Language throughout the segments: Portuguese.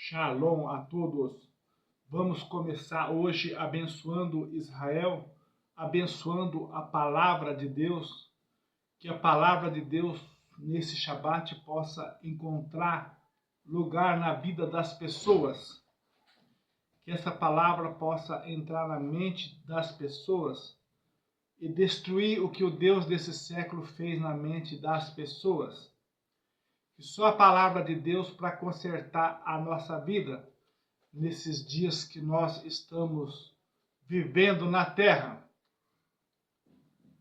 Shalom a todos. Vamos começar hoje abençoando Israel, abençoando a palavra de Deus, que a palavra de Deus nesse Shabat possa encontrar lugar na vida das pessoas, que essa palavra possa entrar na mente das pessoas e destruir o que o Deus desse século fez na mente das pessoas. Que só a palavra de Deus para consertar a nossa vida nesses dias que nós estamos vivendo na terra.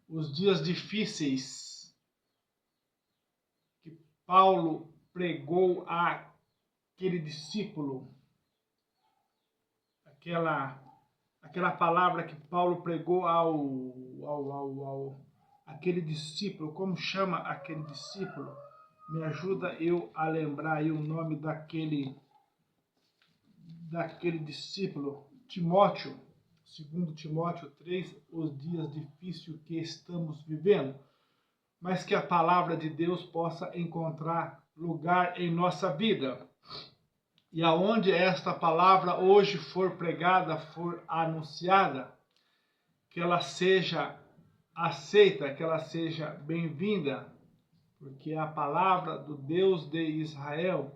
Os dias difíceis que Paulo pregou àquele discípulo, aquela palavra que Paulo pregou aquele discípulo. Como chama aquele discípulo? Me ajuda eu a lembrar aí o nome daquele discípulo. Timóteo, 2 Timóteo 3, os dias difíceis que estamos vivendo. Mas que a palavra de Deus possa encontrar lugar em nossa vida. E aonde esta palavra hoje for pregada, for anunciada, que ela seja aceita, que ela seja bem-vinda, porque é a palavra do Deus de Israel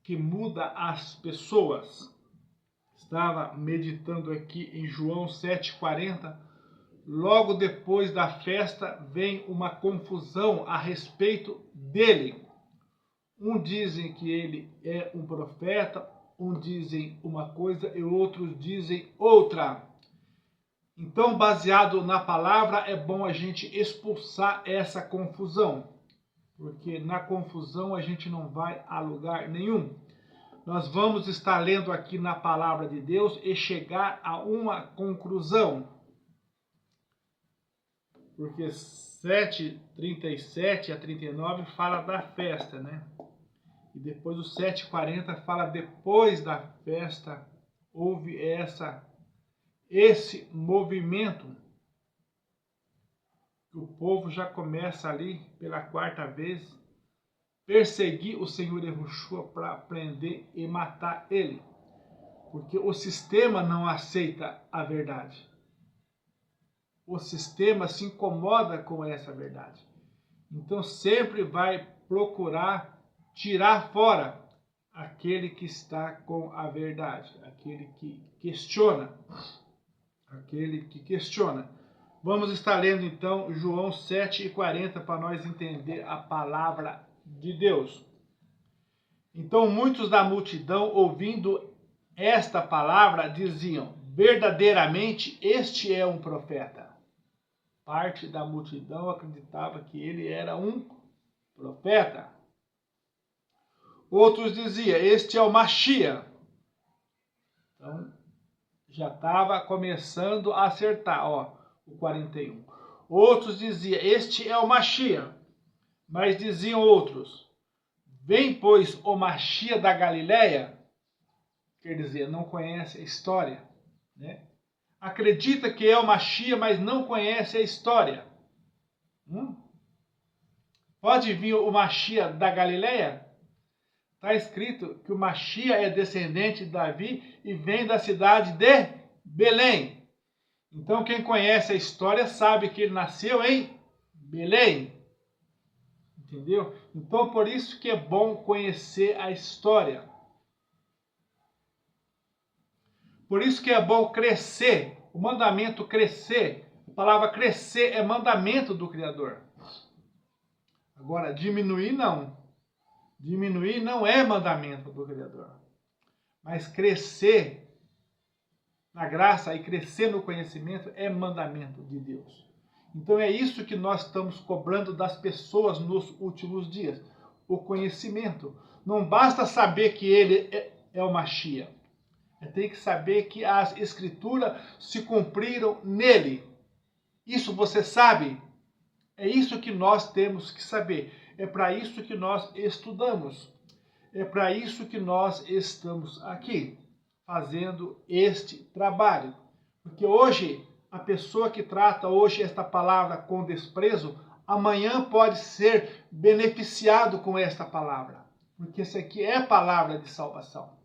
que muda as pessoas. Estava meditando aqui em João 7,40. Logo depois da festa vem uma confusão a respeito dele. Um dizem que ele é um profeta, um dizem uma coisa e outros dizem outra. Então, baseado na palavra, é bom a gente expulsar essa confusão, porque na confusão a gente não vai a lugar nenhum. Nós vamos estar lendo aqui na palavra de Deus e chegar a uma conclusão. Porque 7:37 a 39 fala da festa, né? E depois o 7:40 fala depois da festa houve esse movimento. O povo já começa ali pela quarta vez perseguir o Senhor Yahushua para prender e matar ele. Porque o sistema não aceita a verdade. O sistema se incomoda com essa verdade. Então sempre vai procurar tirar fora aquele que está com a verdade, aquele que questiona. Vamos estar lendo então João 7:40 para nós entender a palavra de Deus. Então muitos da multidão, ouvindo esta palavra, diziam: verdadeiramente este é um profeta. Parte da multidão acreditava que ele era um profeta. Outros diziam: este é o Mashiach. Então já estava começando a acertar, o 41. Outros diziam: este é o Mashiach. Mas diziam outros: vem, pois, o Mashiach da Galileia. Quer dizer, não conhece a história, né? Acredita que é o Mashiach, mas não conhece a história. Pode vir o Mashiach da Galileia? Está escrito que o Mashiach é descendente de Davi e vem da cidade de Belém. Então quem conhece a história sabe que ele nasceu em Belém. Entendeu? Então por isso que é bom conhecer a história. Por isso que é bom crescer. O mandamento crescer. A palavra crescer é mandamento do Criador. Agora, diminuir não. Diminuir não é mandamento do Criador. Mas crescer na graça e crescer no conhecimento é mandamento de Deus. Então é isso que nós estamos cobrando das pessoas nos últimos dias. O conhecimento. Não basta saber que ele é o Mashiach. Tem que saber que as escrituras se cumpriram nele. Isso você sabe? É isso que nós temos que saber. É para isso que nós estudamos. É para isso que nós estamos aqui, fazendo este trabalho. Porque hoje, a pessoa que trata hoje esta palavra com desprezo, amanhã pode ser beneficiado com esta palavra. Porque isso aqui é palavra de salvação.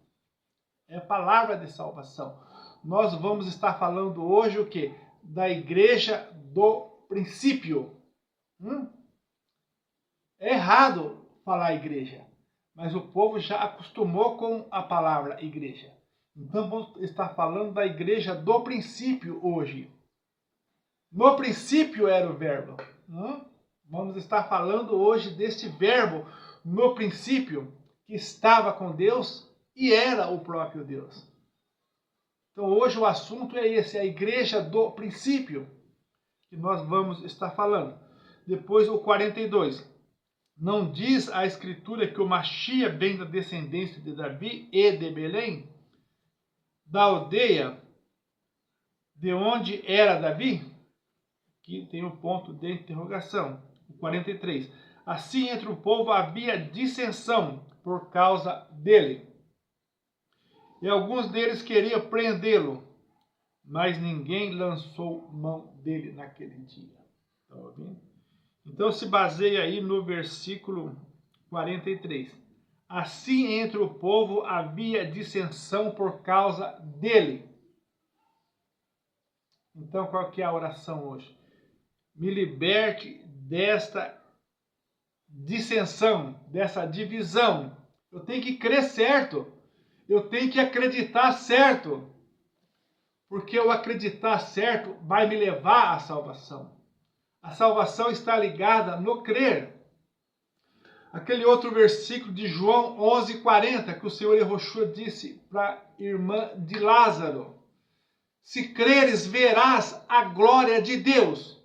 É a palavra de salvação. Nós vamos estar falando hoje o quê? Da igreja do princípio. É errado falar igreja, mas o povo já acostumou com a palavra igreja. Então vamos estar falando da igreja do princípio hoje. No princípio era o verbo. Vamos estar falando hoje deste verbo no princípio, que estava com Deus e era o próprio Deus. Então hoje o assunto é esse, a igreja do princípio, que nós vamos estar falando. Depois o 42. Não diz a Escritura que o Mashiach vem da descendência de Davi e de Belém? Da aldeia de onde era Davi? Aqui tem um ponto de interrogação. O 43. Assim entre o povo havia dissensão por causa dele. E alguns deles queriam prendê-lo, mas ninguém lançou mão dele naquele dia. Estão ouvindo? Então se baseia aí no versículo 43. Assim entre o povo havia dissensão por causa dele. Então qual que é a oração hoje? Me liberte desta dissensão, dessa divisão. Eu tenho que crer certo. Eu tenho que acreditar certo. Porque o acreditar certo vai me levar à salvação. A salvação está ligada no crer. Aquele outro versículo de João 11:40, que o Senhor Yehoshua disse para a irmã de Lázaro: se creres, verás a glória de Deus.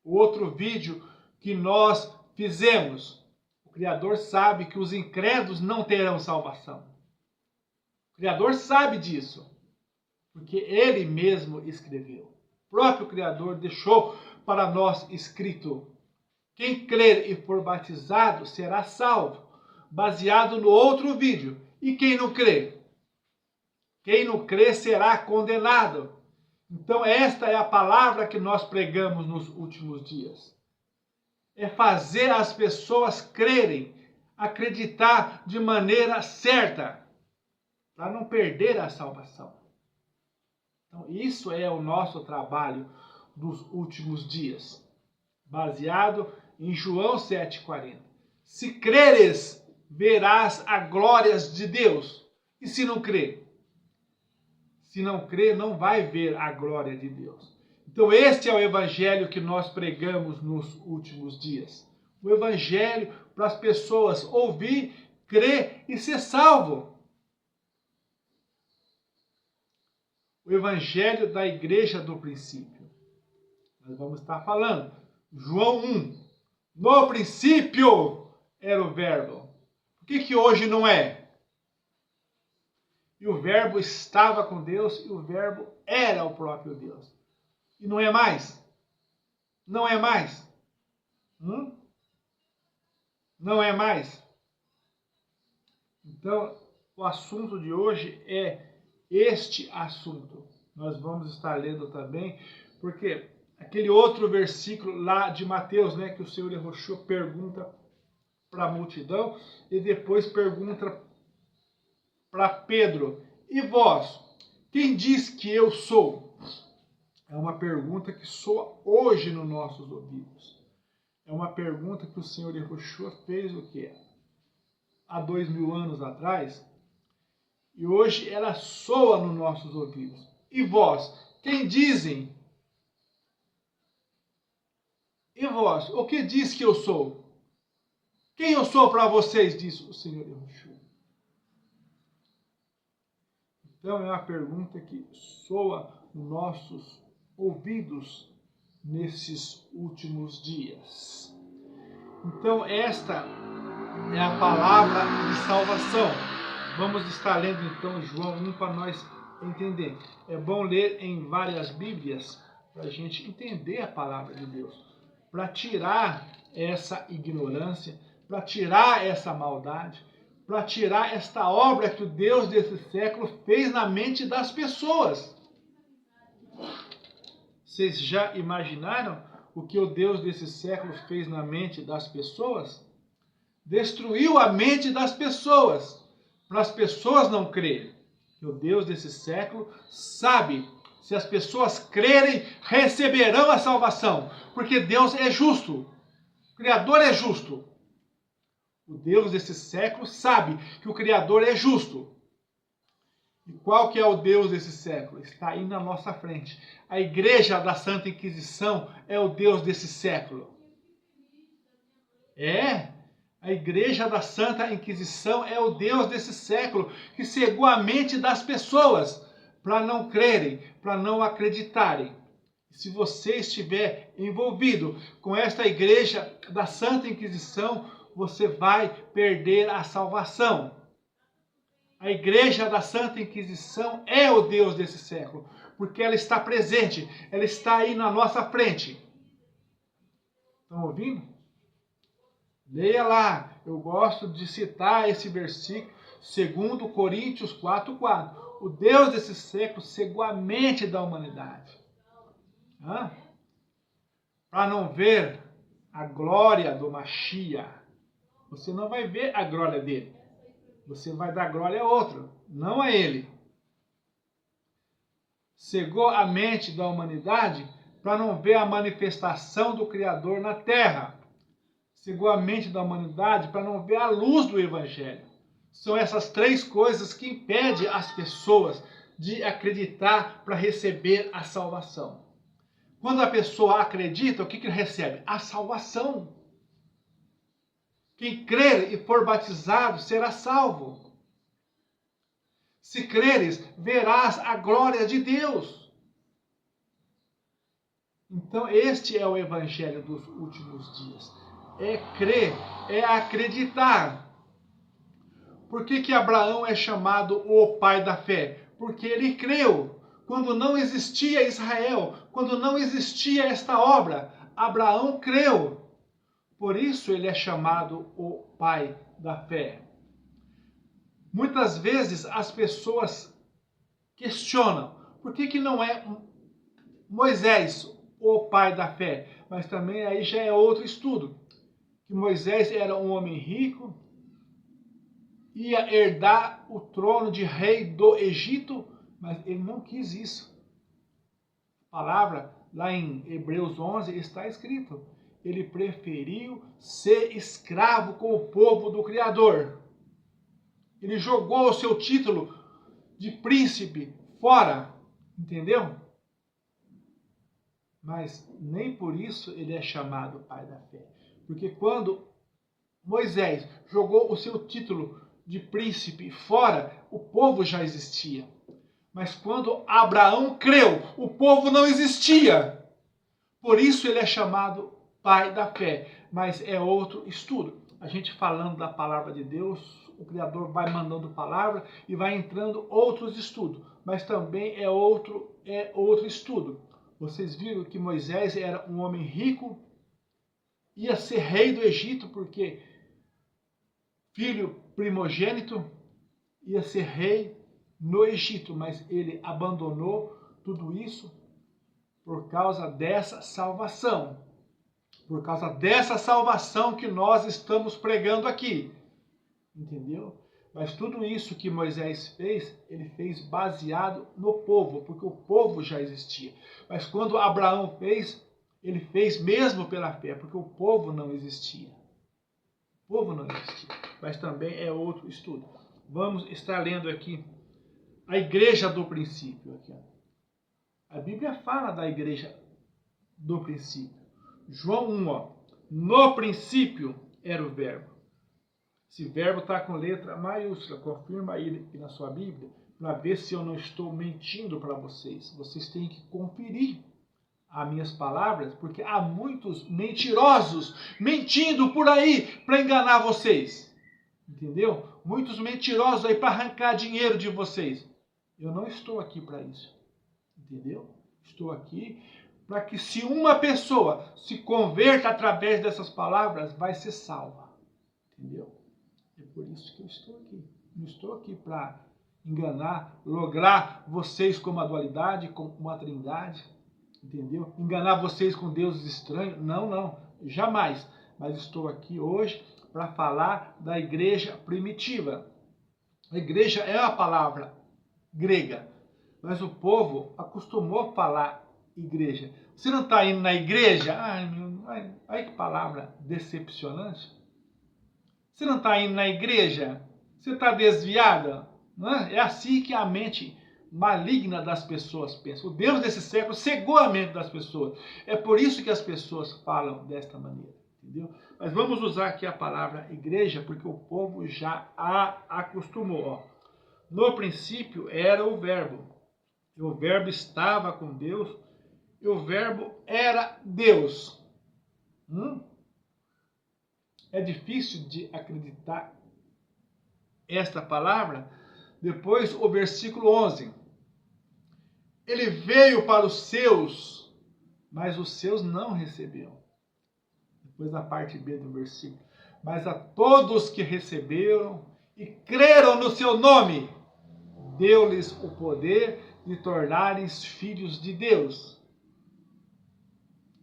O outro vídeo que nós fizemos, o Criador sabe que os incrédulos não terão salvação. O Criador sabe disso, porque Ele mesmo escreveu. O próprio Criador deixou para nós escrito: quem crer e for batizado será salvo, baseado no outro vídeo. E quem não crer? Quem não crer será condenado. Então esta é a palavra que nós pregamos nos últimos dias. É fazer as pessoas crerem, acreditar de maneira certa, para não perder a salvação. Então isso é o nosso trabalho dos últimos dias, baseado em João 7,40. Se creres, verás as glórias de Deus. E se não crer? Se não crer, não vai ver a glória de Deus. Então este é o evangelho que nós pregamos nos últimos dias. O evangelho para as pessoas ouvir, crer e ser salvo. O evangelho da igreja do princípio. Nós vamos estar falando. João 1. No princípio era o verbo. Por que hoje não é? E o verbo estava com Deus e o verbo era o próprio Deus. E não é mais? Não é mais? Não é mais? Então, o assunto de hoje é este assunto. Nós vamos estar lendo também, porque aquele outro versículo lá de Mateus, né, que o Senhor Yehoshua pergunta para a multidão e depois pergunta para Pedro: e vós, quem diz que eu sou? É uma pergunta que soa hoje nos nossos ouvidos. É uma pergunta que o Senhor Yehoshua fez o quê? Há 2000 anos atrás, e hoje ela soa nos nossos ouvidos. E vós, quem dizem? E vós, o que diz que eu sou? Quem eu sou para vocês, diz o Senhor Yehoshua. Então é uma pergunta que soa nos nossos ouvidos nesses últimos dias. Então esta é a palavra de salvação. Vamos estar lendo então João 1 para nós entender. É bom ler em várias Bíblias para a gente entender a palavra de Deus, para tirar essa ignorância, para tirar essa maldade, para tirar esta obra que o Deus desse século fez na mente das pessoas. Vocês já imaginaram o que o Deus desse século fez na mente das pessoas? destruiu a mente das pessoas, para as pessoas não crerem. E o Deus desse século sabe, se as pessoas crerem, receberão a salvação, porque Deus é justo, o Criador é justo. O Deus desse século sabe que o Criador é justo. E qual que é o Deus desse século? Está aí na nossa frente. A Igreja da Santa Inquisição é o Deus desse século. A Igreja da Santa Inquisição é o Deus desse século, que cegou a mente das pessoas para não crerem, para não acreditarem. Se você estiver envolvido com esta Igreja da Santa Inquisição, você vai perder a salvação. A Igreja da Santa Inquisição é o Deus desse século, porque ela está presente, ela está aí na nossa frente. Estão ouvindo? Leia lá, eu gosto de citar esse versículo, 2 Coríntios 4:4. O Deus desse século cegou a mente da humanidade. Para não ver a glória do Mashiach. Você não vai ver a glória dele. Você vai dar glória a outro, não a ele. Cegou a mente da humanidade para não ver a manifestação do Criador na terra. Cegou a mente da humanidade para não ver a luz do Evangelho. São essas três coisas que impedem as pessoas de acreditar para receber a salvação. Quando a pessoa acredita, o que recebe? A salvação. Quem crer e for batizado será salvo. Se creres, verás a glória de Deus. Então, este é o Evangelho dos últimos dias. É crer, é acreditar. Por que Abraão é chamado o pai da fé? Porque ele creu. Quando não existia Israel, quando não existia esta obra, Abraão creu. Por isso ele é chamado o pai da fé. Muitas vezes as pessoas questionam, por que não é Moisés o pai da fé? Mas também aí já é outro estudo. Que Moisés era um homem rico, ia herdar o trono de rei do Egito, mas ele não quis isso. A palavra lá em Hebreus 11 está escrito. Ele preferiu ser escravo com o povo do Criador. Ele jogou o seu título de príncipe fora, entendeu? Mas nem por isso ele é chamado pai da fé. Porque quando Moisés jogou o seu título de príncipe fora, o povo já existia. Mas quando Abraão creu, o povo não existia. Por isso ele é chamado pai da fé, mas é outro estudo. A gente falando da palavra de Deus, o Criador vai mandando palavra e vai entrando outros estudos, mas também é outro estudo. Vocês viram que Moisés era um homem rico, ia ser rei do Egito, porque filho primogênito ia ser rei no Egito, mas ele abandonou tudo isso por causa dessa salvação. Por causa dessa salvação que nós estamos pregando aqui. Entendeu? Mas tudo isso que Moisés fez, ele fez baseado no povo, porque o povo já existia. Mas quando Abraão fez, ele fez mesmo pela fé, porque o povo não existia. O povo não existia. Mas também é outro estudo. Vamos estar lendo aqui a igreja do princípio. Aqui, ó. A Bíblia fala da igreja do princípio. João 1, no princípio era o verbo. Esse verbo está com letra maiúscula, confirma aí na sua Bíblia, para ver se eu não estou mentindo para vocês. Vocês têm que conferir as minhas palavras, porque há muitos mentirosos mentindo por aí para enganar vocês. Entendeu? Muitos mentirosos aí para arrancar dinheiro de vocês. Eu não estou aqui para isso. Entendeu? Estou aqui para que se uma pessoa se converta através dessas palavras, vai ser salva. Entendeu? É por isso que eu estou aqui. Não estou aqui para enganar, lograr vocês com uma dualidade, com uma trindade. Entendeu? Enganar vocês com deuses estranhos. Não, não. Jamais. Mas estou aqui hoje para falar da igreja primitiva. A igreja é uma palavra grega, mas o povo acostumou a falar igreja. Você não está indo na igreja? Ai, que palavra decepcionante. Você não está indo na igreja? Você está desviada? Não é? É assim que a mente maligna das pessoas pensa. O Deus desse século cegou a mente das pessoas. É por isso que as pessoas falam desta maneira. Entendeu? Mas vamos usar aqui a palavra igreja, porque o povo já a acostumou. Ó. No princípio era o verbo. E o verbo estava com Deus. E o verbo era Deus. É difícil de acreditar esta palavra. Depois o versículo 11. Ele veio para os seus, mas os seus não receberam. Depois a parte B do versículo. Mas a todos que receberam e creram no seu nome, deu-lhes o poder de tornarem filhos de Deus.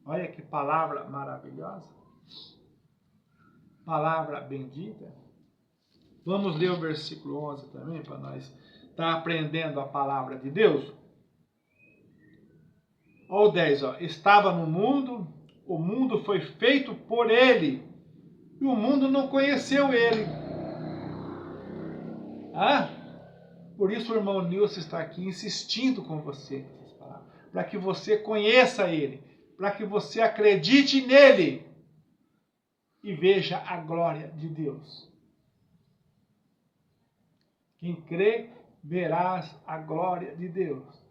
Olha que palavra maravilhosa. Palavra bendita. Vamos ler o versículo 11 também, para nós estar aprendendo a palavra de Deus. Olha o 10, ó. Estava no mundo, o mundo foi feito por ele, e o mundo não conheceu ele. Por isso o irmão Nilson está aqui insistindo com você, para que você conheça ele, para que você acredite nele e veja a glória de Deus. Quem crê, verás a glória de Deus.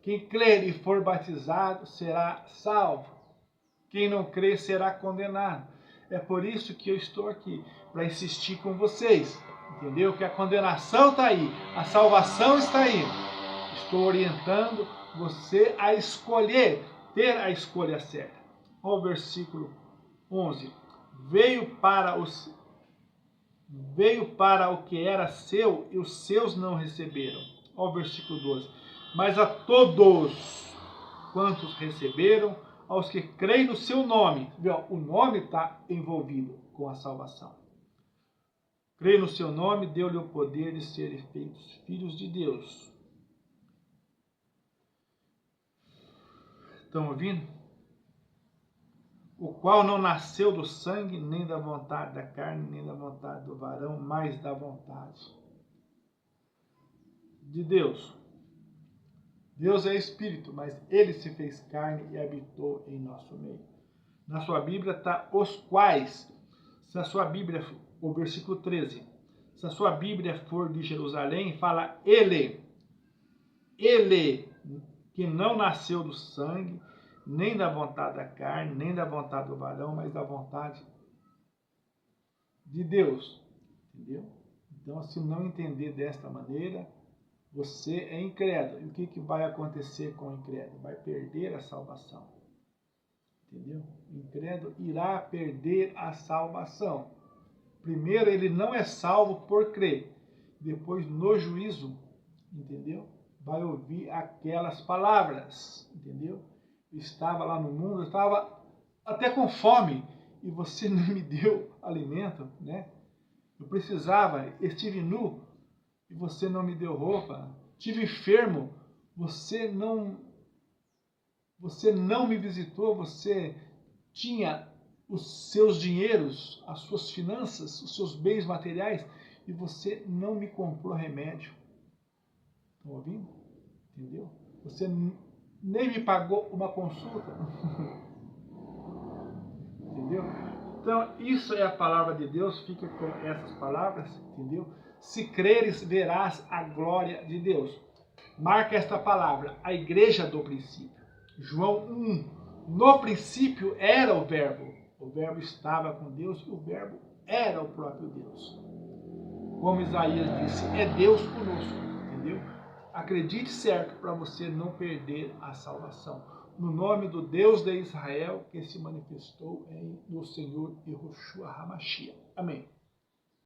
Quem crer e for batizado será salvo. Quem não crer será condenado. É por isso que eu estou aqui, para insistir com vocês. Entendeu? Que a condenação está aí, a salvação está aí. Estou orientando você a escolher, ter a escolha certa. Olha o versículo 11. Veio para o que era seu e os seus não receberam. Olha o versículo 12. Mas a todos quantos receberam, aos que creem no seu nome. O nome está envolvido com a salvação. Creio no seu nome, deu-lhe o poder de serem feitos filhos de Deus. Estão ouvindo? O qual não nasceu do sangue, nem da vontade da carne, nem da vontade do varão, mas da vontade de Deus. Deus é Espírito, mas Ele se fez carne e habitou em nosso meio. Na sua Bíblia está os quais. Se a sua Bíblia, o versículo 13, se a sua Bíblia for de Jerusalém, fala ele que não nasceu do sangue, nem da vontade da carne, nem da vontade do varão, mas da vontade de Deus. Entendeu? Então, se não entender desta maneira, você é incrédulo. E o que vai acontecer com o incrédulo? Vai perder a salvação. Entendeu? O incrédulo irá perder a salvação. Primeiro, ele não é salvo por crer. Depois, no juízo, entendeu? Vai ouvir aquelas palavras. Entendeu? Eu estava lá no mundo, eu estava até com fome. E você não me deu alimento, né? Eu precisava, estive nu. E você não me deu roupa. Estive enfermo, você não me visitou, você tinha os seus dinheiros, as suas finanças, os seus bens materiais, e você não me comprou remédio. Estão ouvindo? Entendeu? Você nem me pagou uma consulta. Entendeu? Então, isso é a palavra de Deus, fica com essas palavras, entendeu? Se creres, verás a glória de Deus. Marca esta palavra, a igreja do princípio. João 1. No princípio era o verbo estava com Deus e o verbo era o próprio Deus. Como Isaías disse, é Deus conosco, entendeu? Acredite certo para você não perder a salvação. No nome do Deus de Israel que se manifestou no Senhor Yehoshua HaMashiach. Amém.